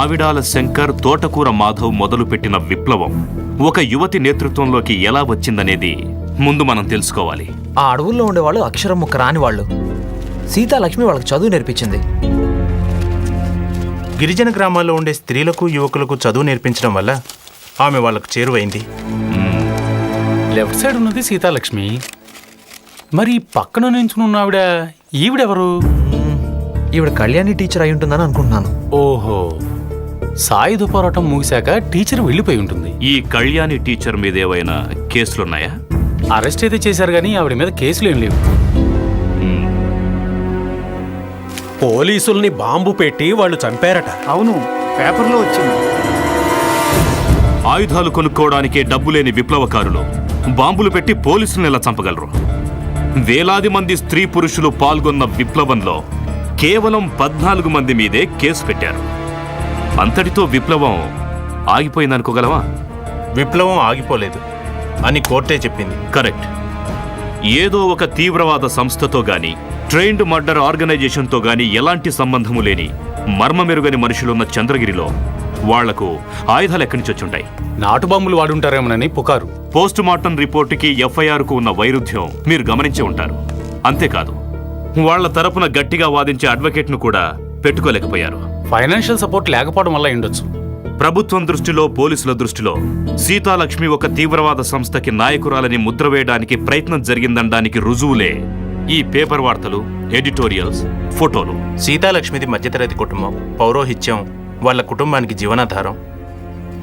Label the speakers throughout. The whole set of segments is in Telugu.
Speaker 1: మావిడాల శంకర్, తోటకూర మాధవ్ మొదలుపెట్టిన విప్లవం ఒక యువతి నేతృత్వంలోకి ఎలా వచ్చిందనేది ముందు మనం తెలుసుకోవాలి.
Speaker 2: ఆ అడవుల్లో ఉండేవాళ్ళు అక్షరం ముక్క రాని వాళ్ళు. సీతాలక్ష్మి వాళ్ళకి చదువు నేర్పించింది.
Speaker 3: గిరిజన గ్రామాల్లో ఉండే స్త్రీలకు, యువకులకు చదువు నేర్పించడం వల్ల ఆమె వాళ్ళకు చేరువైంది.
Speaker 4: లెఫ్ట్ సైడ్ ఉన్నది సీతాలక్ష్మి. మరి పక్కన నించున్న ఆవిడ, ఈవిడెవరు?
Speaker 2: ఈవిడ కళ్యాణి టీచర్ అయి ఉంటుందని అనుకుంటున్నాను.
Speaker 4: ఓహో, సాయుధ పోరాటం ముగిశాక టీచర్ వెళ్ళిపోయి ఉంటుంది.
Speaker 1: ఈ కళ్యాణి టీచర్ మీద ఏవైనా కేసులున్నాయా?
Speaker 4: అరెస్ట్ అయితే చేశారు కానీ ఆవిడ మీద కేసులు ఏం లేవు.
Speaker 5: పోలీసుల్ని బాంబు పెట్టి వాళ్ళు చంపారట.
Speaker 6: అవును, పేపర్లో వచ్చింది.
Speaker 1: ఆయుధాలు కొనుక్కోవడానికే డబ్బు లేని విప్లవకారులు బాంబులు పెట్టి పోలీసులను ఎలా చంపగలరు? వేలాది మంది స్త్రీ పురుషులు పాల్గొన్న విప్లవంలో కేవలం 14 మంది మీదే కేసు పెట్టారు. అంతటితో విప్లవం ఆగిపోయిందనుకోగలవా?
Speaker 3: విప్లవం ఆగిపోలేదు అని కోర్టే చెప్పింది.
Speaker 1: కరెక్ట్. ఏదో ఒక తీవ్రవాద సంస్థతో గాని, ట్రైన్డ్ మర్డర్ ఆర్గనైజేషన్తో గాని ఎలాంటి సంబంధము లేని మర్మమెరుగని మనుషులున్న చంద్రగిరిలో వాళ్లకు ఆయుధాలు ఎక్కడి నుంచి వచ్చుంటాయి?
Speaker 4: నాటు బాంబులు వాడుంటారేమోనని పుకారు.
Speaker 1: పోస్ట్ మార్టం రిపోర్టుకి ఎఫ్ఐఆర్కు ఉన్న వైరుధ్యం మీరు గమనించే ఉంటారు. అంతేకాదు, వాళ్ల తరపున గట్టిగా వాదించే అడ్వకేట్ను కూడా పెట్టుకోలేకపోయారు.
Speaker 4: ఫైనాన్షియల్ సపోర్ట్ లేకపోవడం వల్ల ఉండొచ్చు.
Speaker 1: ప్రభుత్వం దృష్టిలో, పోలీసుల దృష్టిలో సీతాలక్ష్మి ఒక తీవ్రవాద సంస్థకి నాయకురాలని ముద్ర వేయడానికి ప్రయత్నం జరిగిందనడానికి రుజువులే ఈ పేపర్ వార్తలు, ఎడిటోరియల్స్, ఫోటోలు.
Speaker 3: సీతాలక్ష్మిది మధ్యతరగతి కుటుంబం. పౌరోహిత్యం వాళ్ళ కుటుంబానికి జీవనాధారం.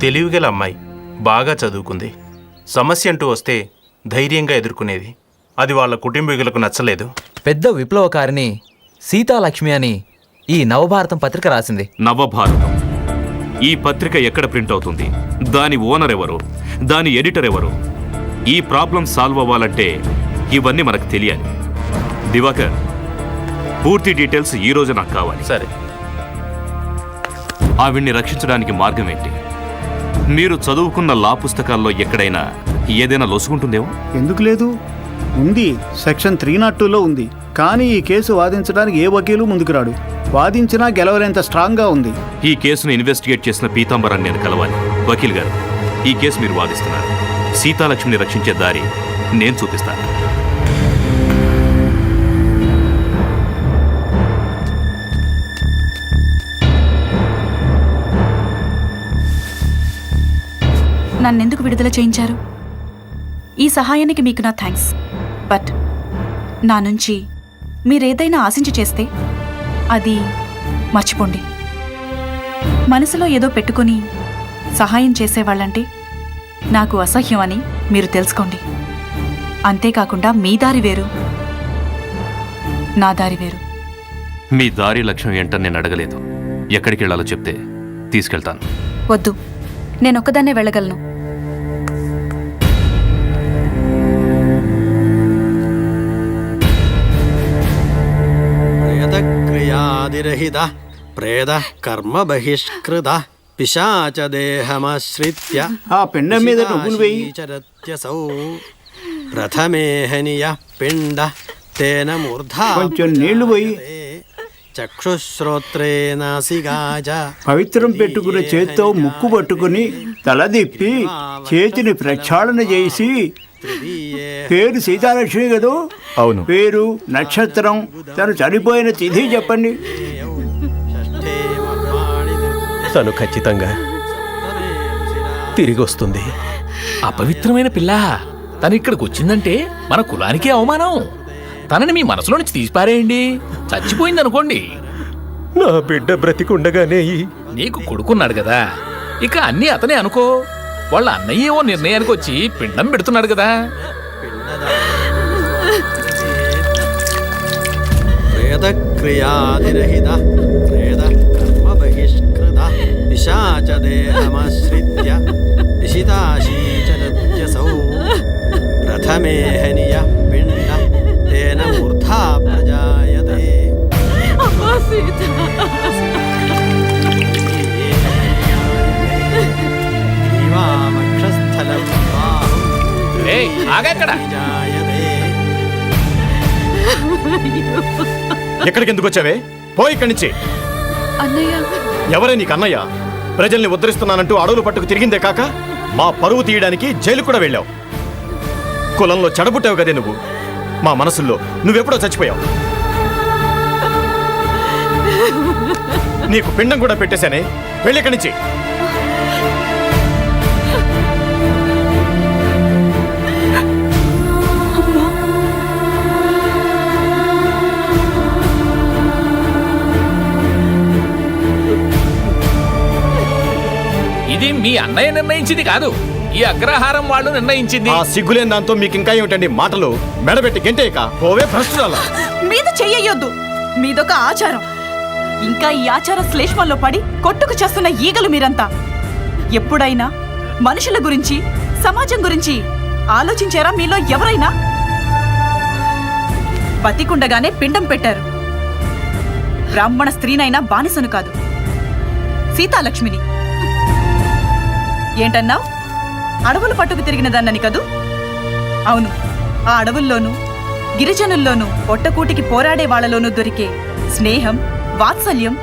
Speaker 3: తెలివిగల అమ్మాయి, బాగా చదువుకుంది. సమస్య అంటూ వస్తే ధైర్యంగా ఎదుర్కొనేది. అది వాళ్ళ కుటుంబీకులకు నచ్చలేదు.
Speaker 2: పెద్ద విప్లవకారిని సీతాలక్ష్మి అని ఈ నవభారతం పత్రిక రాసింది.
Speaker 1: నవభారతం ఈ పత్రిక ఎక్కడ ప్రింట్ అవుతుంది? దాని ఓనర్ ఎవరు? దాని ఎడిటర్ ఎవరు? ఈ ప్రాబ్లం సాల్వ్ అవ్వాలంటే ఇవన్నీ మనకు తెలియాలి. దివాకర్, పూర్తి డీటెయిల్స్ ఈ రోజు నాకు కావాలి.
Speaker 3: సరే.
Speaker 1: ఆవిడ్ని రక్షించడానికి మార్గం ఏంటి? మీరు చదువుకున్న లా పుస్తకాల్లో ఎక్కడైనా ఏదైనా లొసుగుంటుందేమో?
Speaker 6: ఎందుకు లేదు? ఉంది. సెక్షన్ 302లో ఉంది. కానీ ఈ కేసు వాదించడానికి ఏ వకీలు ముందుకు రాడు. వాదించినా గెలవలేంత స్ట్రాంగ్గా ఉంది.
Speaker 1: ఈ కేసును ఇన్వెస్టిగేట్ చేసిన పీతాంబరాన్ని నేను కలవాలి. వకీల్ గారు, ఈ కేసు మీరు వాదిస్తున్నారు. సీతాలక్ష్మిని రక్షించే దారి నేను చూపిస్తాను.
Speaker 7: నన్నెందుకు విడుదల చేయించారు? ఈ సహాయానికి మీకు నా థ్యాంక్స్. బట్ నా నుంచి మీరేదైనా ఆశించి చేస్తే అది మర్చిపోండి. మనసులో ఏదో పెట్టుకుని సహాయం చేసేవాళ్ళంటే నాకు అసహ్యం అని మీరు తెలుసుకోండి. అంతేకాకుండా మీ దారి వేరు, నా దారి వేరు.
Speaker 1: మీ దారి లక్ష్యం ఏంటని నేను అడగలేదు. ఎక్కడికి వెళ్ళాలో చెప్తే తీసుకెళ్తాను.
Speaker 7: వద్దు, నేనొక్కదాన్నే వెళ్ళగలను.
Speaker 5: క్రియాదిరహిత ప్రేద కర్మ బహిష్కృత పిశాచ దేహమాశ్రిత్య
Speaker 6: ఆ పెండం మీద నువ్వులు వేయి.
Speaker 5: చరత్యసౌ ప్రథమేహనియ పిండ తేన మూర్ధా
Speaker 6: కొంచెం నీళ్లు పోయి.
Speaker 5: చక్షుశ్రోత్రే నాసికాజ.
Speaker 6: పవిత్రం పెట్టుకున్న చేత్తో ముక్కు పట్టుకుని తలదిప్పి చేతిని ప్రక్షాళన చేసి, పేరు సీతాలక్ష్మి కదూ?
Speaker 3: అవును.
Speaker 6: పేరు, నక్షత్రం, తను చనిపోయిన తిథి చెప్పండి.
Speaker 5: తను ఖచ్చితంగా తిరిగి వస్తుంది.
Speaker 8: అపవిత్రమైన పిల్ల తను ఇక్కడికి వచ్చిందంటే మన కులానికే అవమానం. తనని మీ మనసులో నుంచి తీసిపారేయండి. చచ్చిపోయిందనుకోండి.
Speaker 5: నా బిడ్డ బ్రతికుండగానే
Speaker 8: నీకు కొడుకున్నాడు కదా, ఇక అన్నీ అతనే అనుకో. వాళ్ళ అన్నయ్య ఓ నిర్ణయానికి వచ్చి పిండం పెడుతున్నాడు కదా.
Speaker 5: ప్రేదక్రియాదిరహిత ప్రేద కర్మ బహిష్కృత పిశాచ దేహమాశ్రిత్య నిశితాశీచరత్యసౌ ప్రథమేహనియ పిండ తేన మూర్ధా ప్రజాయతే. జీవామక్షస్థలం
Speaker 8: ఏయ్, ఆగక్కడ.
Speaker 5: ఎక్కడికి ఎందుకు వచ్చావే? పో ఇక్కడి నుంచి.
Speaker 7: అన్నయ్య,
Speaker 5: ఎవరే నీకు అన్నయ్య? ప్రజల్ని ఉద్ధరిస్తున్నానంటూ అడవులు పట్టుకు తిరిగిందే కాక మా పరువు తీయడానికి జైలు కూడా వెళ్ళావు. కులంలో చెడబుట్టావు కదే నువ్వు. మా మనసుల్లో నువ్వెప్పుడో చచ్చిపోయావు. నీకు పిండం కూడా పెట్టేశానే, వెళ్ళిక్కడి నుంచి.
Speaker 8: ఇది మీ అన్నయ్య నిర్ణయించింది కాదు, ఈ అగ్రహారం వాళ్ళు నిర్ణయించింది.
Speaker 5: ఆ సిగ్గులేని దాంతో మీకు ఇంకా ఏమిటండి మాటలు? మెడబెట్టి గెంటేయక పోవే భ్రష్టురాలా.
Speaker 7: మీద చెయ్యొద్దు, మీదొక ఆచారం. ఇంకా ఈ ఆచార శ్లేష్మంలో పడి కొట్టుకు చేస్తున్న ఈగలు మీరంతా. ఎప్పుడైనా మనుషుల గురించి, సమాజం గురించి ఆలోచించారా మీలో ఎవరైనా? బతికుండగానే పిండం పెట్టారు. బ్రాహ్మణ స్త్రీనైనా బానిసను కాదు, సీతాలక్ష్మిని. ఏంటన్నావు? అడవులు పట్టుకు తిరిగినదన్నని కదూ? అవును, ఆ అడవుల్లోనూ గిరిజనుల్లోనూ పొట్టకూటికి పోరాడే వాళ్లలోనూ దొరికే స్నేహం, వాత్సల్యం,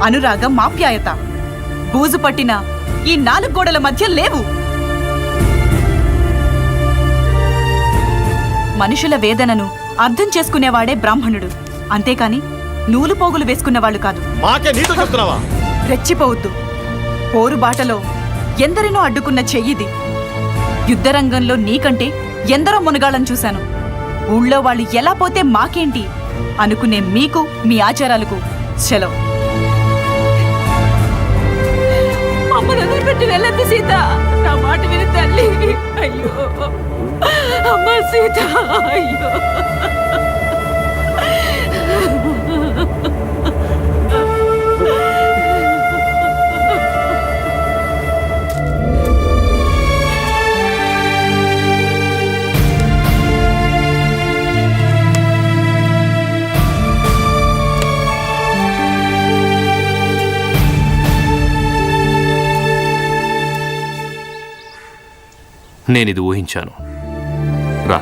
Speaker 7: అనురాగం, ఆప్యాయత బూజు పట్టిన ఈ 4 గోడల మధ్య లేవు. మనుషుల వేదనను అర్థం చేసుకునేవాడే బ్రాహ్మణుడు, అంతేకాని నూలు పోగులు వేసుకున్నవాళ్ళు కాదు.
Speaker 5: మాకే నీతో చెప్తున్నావా?
Speaker 7: రెచ్చిపోవద్దు. పోరు బాటలో ఎందరినో అడ్డుకున్న చెయ్యిది. యుద్ధరంగంలో నీకంటే ఎందరో మునగాళ్ళని చూశాను. ఊళ్ళో వాళ్ళు ఎలా పోతే మాకేంటి అనుకునే మీకు, మీ ఆచారాలకు సెలవు. పెట్టి వెళ్ళద్దు సీత, నా మాట విని తల్లి. అయ్యో అమ్మ సీత, అయ్యో.
Speaker 1: నేనిది ఊహించాను. రా,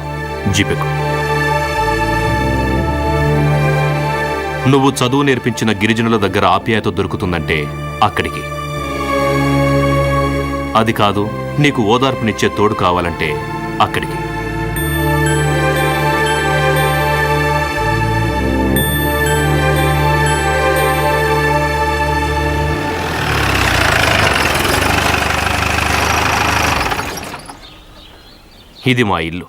Speaker 1: జీపెక్కు. నువ్వు చదువు నేర్పించిన గిరిజనుల దగ్గర ఆప్యాయత దొరుకుతుందంటే అక్కడికి. అది కాదు, నీకు ఓదార్పునిచ్చే తోడు కావాలంటే అక్కడికి. ఇది మా ఇల్లు.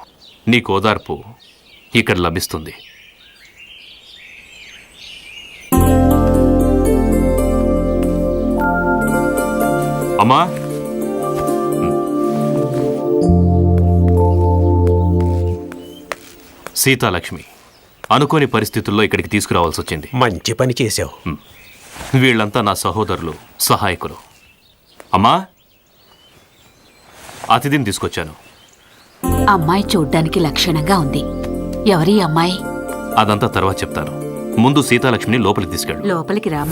Speaker 1: నీకు ఓదార్పు ఇక్కడ లభిస్తుంది. అమ్మా, సీతాలక్ష్మి అనుకోని పరిస్థితుల్లో ఇక్కడికి తీసుకురావాల్సి వచ్చింది.
Speaker 5: మంచి పని చేశావు.
Speaker 1: వీళ్ళంతా నా సహోదరులు, సహాయకులు. అమ్మా, అతిథిని తీసుకొచ్చాను.
Speaker 9: అమ్మాయి చూడ్డానికి లక్షణంగా ఉంది. ఎవరి అమ్మాయి?
Speaker 1: అదంతా తర్వాత చెప్తాను. ముందు సీతాలక్ష్మిని లోపలికి తీసుకెళ్ళు.
Speaker 9: లోపలికి రా.